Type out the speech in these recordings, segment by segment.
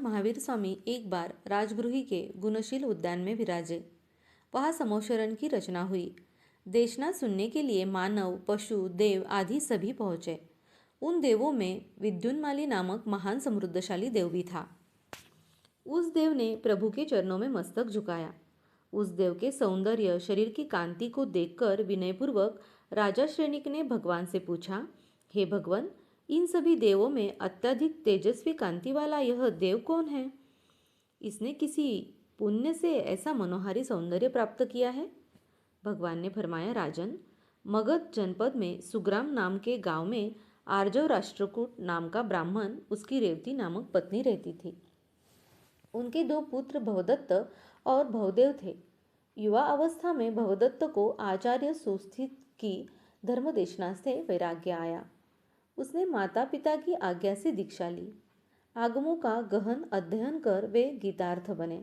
महावीर स्वामी एक बार राजगृही के गुणशील उद्यान में विराजे। वहाँ समोशरण की रचना हुई। देशना सुनने के लिए मानव, पशु, देव आदि सभी पहुँचे। उन देवों में विद्युन्माली नामक महान समृद्धशाली देव भी था। उस देव ने प्रभु के चरणों में मस्तक झुकाया। उस देव के सौंदर्य, शरीर की कांति को देखकर विनयपूर्वक राजा श्रेणिक ने भगवान से पूछा, हे भगवान, इन सभी देवों में अत्यधिक तेजस्वी कांति वाला यह देव कौन है? इसने किसी पुण्य से ऐसा मनोहारी सौंदर्य प्राप्त किया है? भगवान ने फरमाया, राजन, मगध जनपद में सुग्राम नाम के गांव में आर्जव राष्ट्रकूट नाम का ब्राह्मण, उसकी रेवती नामक पत्नी रहती थी। उनके दो पुत्र भवदत्त और भवदेव थे। युवा अवस्था में भवदत्त को आचार्य सुस्थित की धर्मदेशना से वैराग्य आया। उसने माता पिता की आज्ञा से दीक्षा ली। आगमों का गहन अध्ययन कर वे गीतार्थ बने।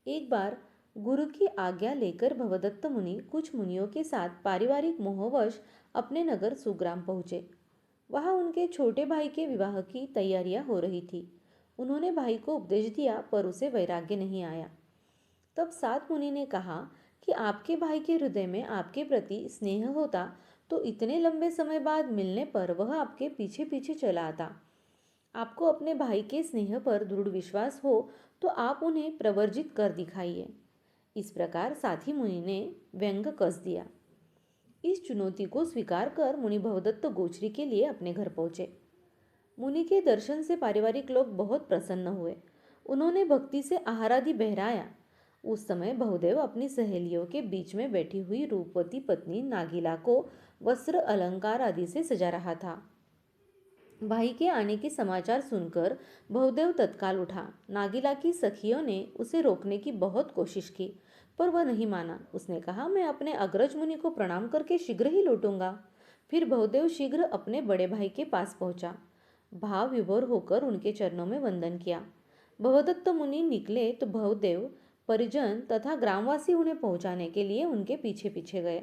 एक बार गुरु की आज्ञा लेकर भवदत्त मुनि कुछ मुनियों के साथ पारिवारिक मोहवश अपने नगर सुग्राम पहुँचे। वहाँ उनके छोटे भाई के विवाह की तैयारियां हो रही थी। उन्होंने भाई को उपदेश दिया, पर उसे वैराग्य नहीं आया। तब सात मुनि ने कहा कि आपके भाई के हृदय में आपके प्रति स्नेह होता तो इतने लंबे समय बाद मिलने पर वह आपके पीछे पीछे चला आता। आपको अपने भाई के स्नेह पर दृढ़ विश्वास हो तो आप उन्हें प्रवर्जित कर दिखाइए। इस प्रकार साथी मुनि ने व्यंग कस दिया। इस चुनौती को स्वीकार कर मुनि भवदत्त गोचरी के लिए अपने घर पहुंचे। मुनि के दर्शन से पारिवारिक लोग बहुत प्रसन्न हुए। उन्होंने भक्ति से आहारादि बहराया। उस समय बहुदेव अपनी सहेलियों के बीच में बैठी हुई रूपवती पत्नी नागिला को वस्त्र अलंकार आदि से सजा रहा था। भाई के आने के समाचार सुनकर बहुदेव तत्काल उठा। नागिला की सखियों ने उसे रोकने की बहुत कोशिश की, पर वह नहीं माना। उसने कहा, मैं अपने अग्रज मुनि को प्रणाम करके शीघ्र ही लौटूंगा। फिर बहुदेव शीघ्र अपने बड़े भाई के पास पहुंचा। भाव विभोर होकर उनके चरणों में वंदन किया। भवदत्त मुनि निकले तो बहुदेव, परिजन तथा ग्रामवासी उन्हें पहुंचाने के लिए उनके पीछे पीछे गए।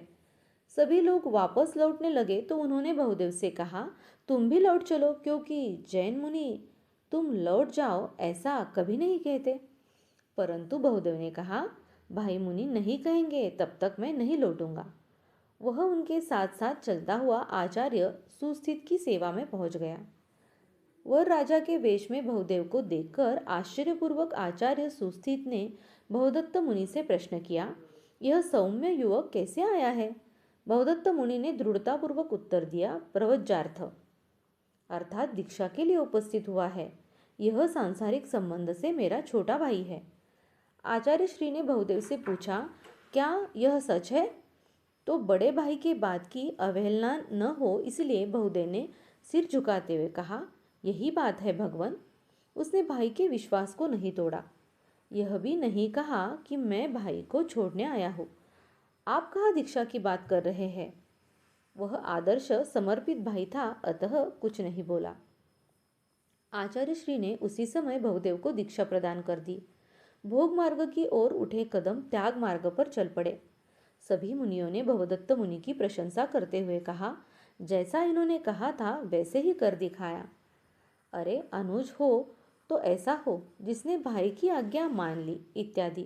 सभी लोग वापस लौटने लगे तो उन्होंने बहुदेव से कहा, तुम भी लौट चलो, क्योंकि जैन मुनि तुम लौट जाओ ऐसा कभी नहीं कहते। परंतु बहुदेव ने कहा, भाई मुनि नहीं कहेंगे तब तक मैं नहीं लौटूंगा। वह उनके साथ साथ चलता हुआ आचार्य सुस्थित की सेवा में पहुंच गया। वह राजा के वेश में बहुदेव को देखकर आश्चर्यपूर्वक आचार्य सुस्थित ने बहुदत्त मुनि से प्रश्न किया, यह सौम्य युवक कैसे आया है? बहुदत्त मुनि ने दृढ़तापूर्वक उत्तर दिया, प्रवज्जार्थ अर्थात दीक्षा के लिए उपस्थित हुआ है। यह सांसारिक संबंध से मेरा छोटा भाई है। आचार्य श्री ने बहुदेव से पूछा, क्या यह सच है? तो बड़े भाई के बात की अवहेलना न हो इसलिए बहुदेव ने सिर झुकाते हुए कहा, यही बात है भगवान। उसने भाई के विश्वास को नहीं तोड़ा। यह भी नहीं कहा कि मैं भाई को छोड़ने आया हूँ। आप कहाँ दीक्षा की बात कर रहे हैं? वह आदर्श समर्पित भाई था, अतः कुछ नहीं बोला। आचार्य श्री ने उसी समय बहुदेव को दीक्षा प्रदान कर दी। भोग मार्ग की ओर उठे कदम त्याग मार्ग पर चल पड़े। सभी मुनियों ने भवदत्त मुनि की प्रशंसा करते हुए कहा, जैसा इन्होंने कहा था वैसे ही कर दिखाया। अरे अनुज हो तो ऐसा हो जिसने भाई की आज्ञा मान ली, इत्यादि।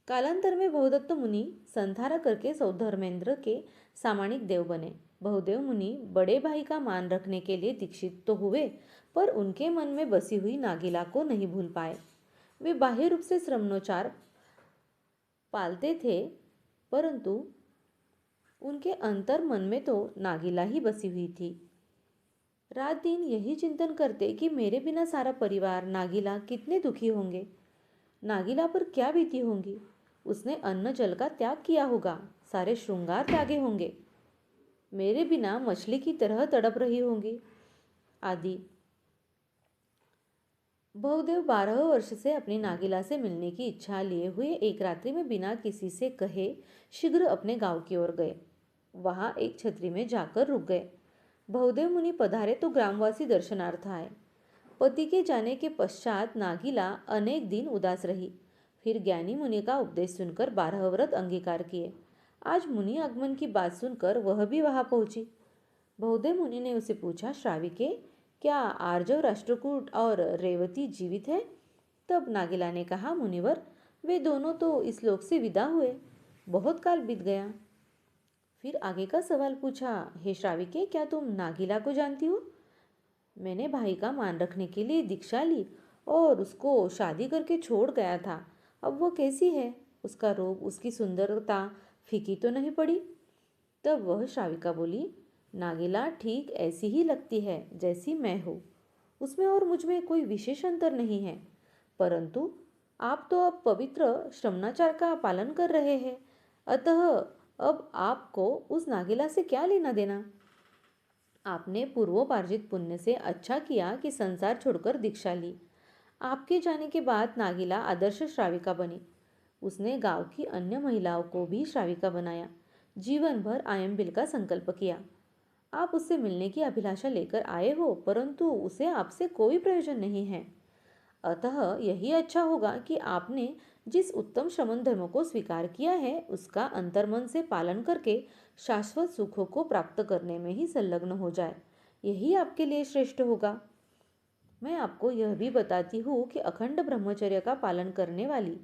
कालांतर में बहुदत्त मुनि संधारा करके सौधर्मेंद्र के सामानिक देव बने। बहुदेव मुनि बड़े भाई का मान रखने के लिए दीक्षित तो हुए, पर उनके मन में बसी हुई नागिला को नहीं भूल पाए। वे बाह्य रूप से श्रमणोचार पालते थे, परंतु उनके अंतर मन में तो नागिला ही बसी हुई थी। रात दिन यही चिंतन करते कि मेरे बिना सारा परिवार, नागिला कितने दुखी होंगे। नागिला पर क्या बीती होंगी। उसने अन्न जल का त्याग किया होगा, सारे श्रृंगार त्यागे होंगे। मेरे बिना मछली की तरह तड़प रही होंगी, आदि। बहुदेव 12 वर्ष से अपनी नागिला से मिलने की इच्छा लिए हुए एक रात्रि में बिना किसी से कहे शीघ्र अपने गांव की ओर गए। वहां एक छतरी में जाकर रुक गए। बहुदेव मुनि पधारे तो ग्रामवासी दर्शनार्थ आए। पति के जाने के पश्चात नागिला अनेक दिन उदास रही। फिर ज्ञानी मुनि का उपदेश सुनकर 12 व्रत अंगीकार किए। आज मुनि आगमन की बात सुनकर वह भी वहां पहुंची। बहुदेव मुनि ने उसे पूछा, श्राविके, क्या आर्जव राष्ट्रकूट और रेवती जीवित है? तब नागिला ने कहा, मुनिवर, वे दोनों तो इस लोक से विदा हुए, बहुत काल बीत गया। फिर आगे का सवाल पूछा, हे श्राविके, क्या तुम नागिला को जानती हो? मैंने भाई का मान रखने के लिए दीक्षा ली और उसको शादी करके छोड़ गया था। अब वो कैसी है? उसका रूप, उसकी सुंदरता फीकी तो नहीं पड़ी? तब वह श्राविका बोली, नागिला ठीक ऐसी ही लगती है जैसी मैं हूँ। उसमें और मुझ में कोई विशेष अंतर नहीं है। परंतु आप तो अब पवित्र श्रमणाचार का पालन कर रहे हैं, अतः अब आपको उस नागिला से क्या लेना देना? आपने पूर्वोपार्जित पुण्य से अच्छा किया कि संसार छोड़कर दीक्षा ली। आपके जाने के बाद नागिला आदर्श श्राविका बनी। उसने गांव की अन्य महिलाओं को भी श्राविका बनाया। जीवन भर आयम्बिल का संकल्प किया। आप उससे मिलने की अभिलाषा लेकर आए हो, परंतु उसे आपसे कोई प्रयोजन नहीं है। अतः यही अच्छा होगा कि आपने जिस उत्तम श्रमण धर्म को स्वीकार किया है, उसका अंतर्मन से पालन करके शाश्वत सुखों को प्राप्त करने में ही संलग्न हो जाए। यही आपके लिए श्रेष्ठ होगा। मैं आपको यह भी बताती हूँ कि अखंड ब्रह्मचर्य का पालन करने वाली,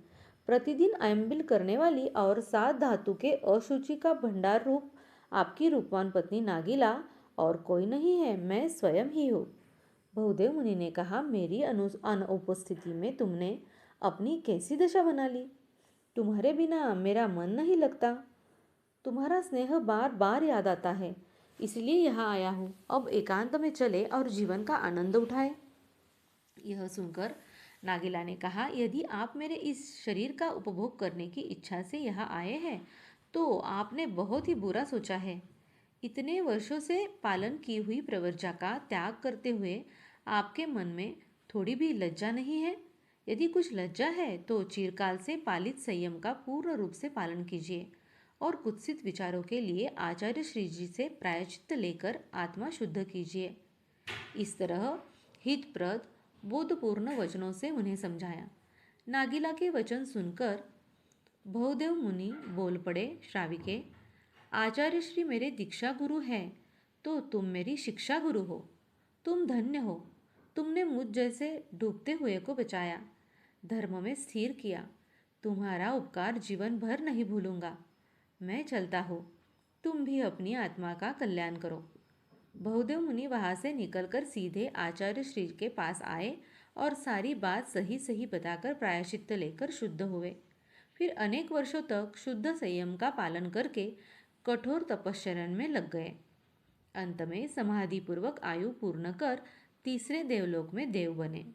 प्रतिदिन आयम्बिल करने वाली और 7 धातु के अशुचि का भंडार रूप आपकी रूपवान पत्नी नागिला और कोई नहीं है, मैं स्वयं ही हूँ। बहुदेव मुनि ने कहा, मेरी अनुपस्थिति में तुमने अपनी कैसी दशा बना ली? तुम्हारे बिना मेरा मन नहीं लगता। तुम्हारा स्नेह बार बार याद आता है, इसलिए यहाँ आया हूँ। अब एकांत में चले और जीवन का आनंद उठाए। यह सुनकर नागिला ने कहा, यदि आप मेरे इस शरीर का उपभोग करने की इच्छा से यहाँ आए हैं, तो आपने बहुत ही बुरा सोचा है। इतने वर्षों से पालन की हुई प्रवर्जा का त्याग करते हुए आपके मन में थोड़ी भी लज्जा नहीं है? यदि कुछ लज्जा है तो चिरकाल से पालित संयम का पूर्ण रूप से पालन कीजिए और कुत्सित विचारों के लिए आचार्य श्री जी से प्रायश्चित्त लेकर आत्मा शुद्ध कीजिए। इस तरह हितप्रद बोधपूर्ण वचनों से उन्हें समझाया। नागिला के वचन सुनकर बहुदेव मुनि बोल पड़े, श्राविके, आचार्य श्री मेरे दीक्षा गुरु हैं, तो तुम मेरी शिक्षा गुरु हो। तुम धन्य हो। तुमने मुझ जैसे डूबते हुए को बचाया, धर्म में स्थिर किया। तुम्हारा उपकार जीवन भर नहीं भूलूंगा। मैं चलता हूँ, तुम भी अपनी आत्मा का कल्याण करो। बहुदेव मुनि वहां से निकलकर सीधे आचार्य श्री के पास आए और सारी बात सही सही बताकर प्रायश्चित्त लेकर शुद्ध हुए। फिर अनेक वर्षों तक शुद्ध संयम का पालन करके कठोर तपश्चर्या में लग गए। अंत में समाधिपूर्वक आयु पूर्ण कर तीसरे देवलोक में देव बने।